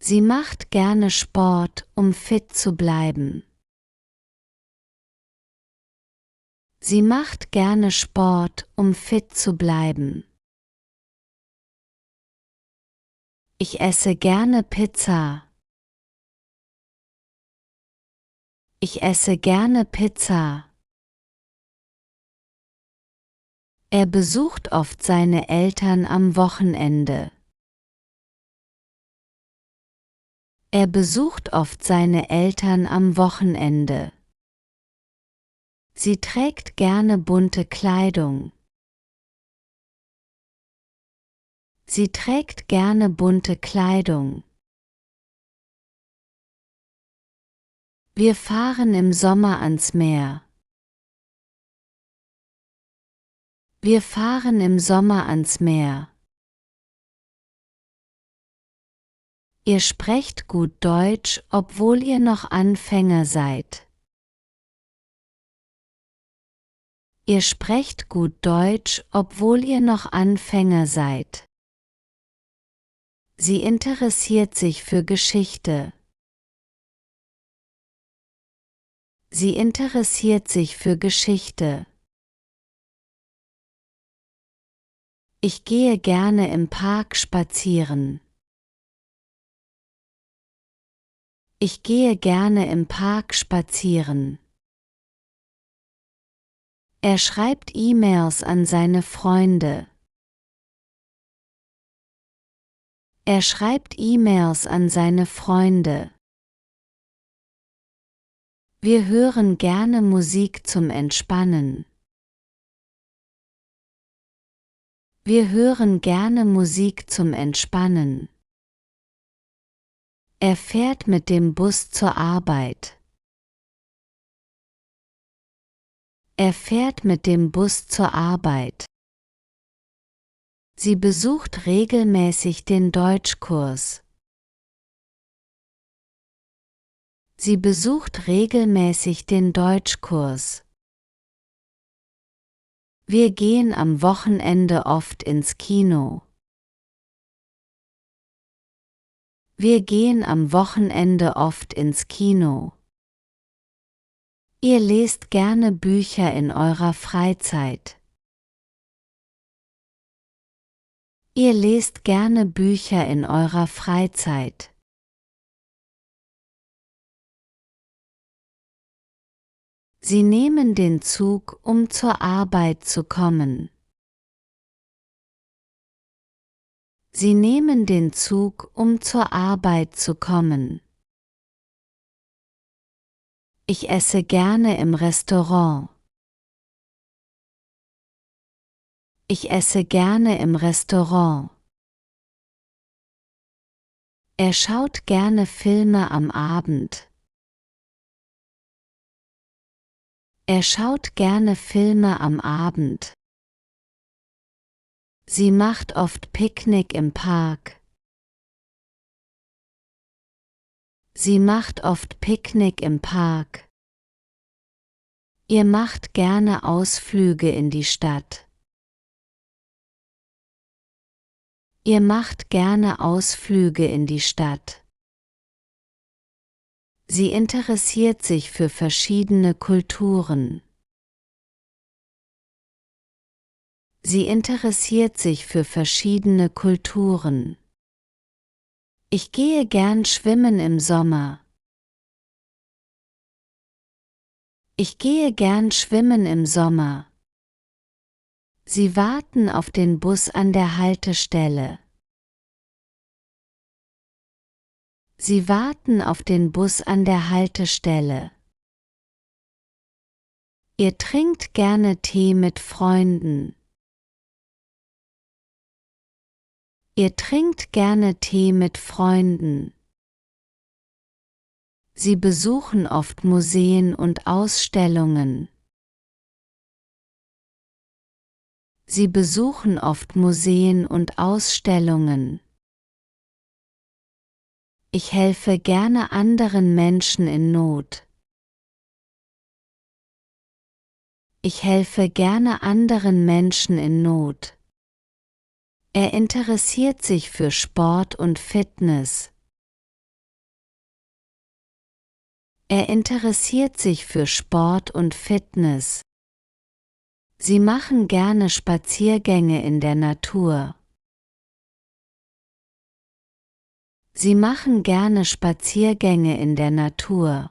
Sie macht gerne Sport, um fit zu bleiben. Sie macht gerne Sport, um fit zu bleiben. Ich esse gerne Pizza. Ich esse gerne Pizza. Er besucht oft seine Eltern am Wochenende. Er besucht oft seine Eltern am Wochenende. Sie trägt gerne bunte Kleidung. Sie trägt gerne bunte Kleidung. Wir fahren im Sommer ans Meer. Wir fahren im Sommer ans Meer. Ihr sprecht gut Deutsch, obwohl ihr noch Anfänger seid. Ihr sprecht gut Deutsch, obwohl ihr noch Anfänger seid. Sie interessiert sich für Geschichte. Sie interessiert sich für Geschichte. Ich gehe gerne im Park spazieren. Ich gehe gerne im Park spazieren. Er schreibt E-Mails an seine Freunde. Er schreibt E-Mails an seine Freunde. Wir hören gerne Musik zum Entspannen. Wir hören gerne Musik zum Entspannen. Er fährt mit dem Bus zur Arbeit. Er fährt mit dem Bus zur Arbeit. Sie besucht regelmäßig den Deutschkurs. Sie besucht regelmäßig den Deutschkurs. Wir gehen am Wochenende oft ins Kino. Wir gehen am Wochenende oft ins Kino. Ihr lest gerne Bücher in eurer Freizeit. Ihr lest gerne Bücher in eurer Freizeit. Sie nehmen den Zug, um zur Arbeit zu kommen. Sie nehmen den Zug, um zur Arbeit zu kommen. Ich esse gerne im Restaurant. Ich esse gerne im Restaurant. Er schaut gerne Filme am Abend. Er schaut gerne Filme am Abend. Sie macht oft Picknick im Park. Sie macht oft Picknick im Park. Ihr macht gerne Ausflüge in die Stadt. Ihr macht gerne Ausflüge in die Stadt. Sie interessiert sich für verschiedene Kulturen. Sie interessiert sich für verschiedene Kulturen. Ich gehe gern schwimmen im Sommer. Ich gehe gern schwimmen im Sommer. Sie warten auf den Bus an der Haltestelle. Sie warten auf den Bus an der Haltestelle. Ihr trinkt gerne Tee mit Freunden. Ihr trinkt gerne Tee mit Freunden. Sie besuchen oft Museen und Ausstellungen. Sie besuchen oft Museen und Ausstellungen. Ich helfe gerne anderen Menschen in Not. Ich helfe gerne anderen Menschen in Not. Er interessiert sich für Sport und Fitness. Er interessiert sich für Sport und Fitness. Sie machen gerne Spaziergänge in der Natur. Sie machen gerne Spaziergänge in der Natur.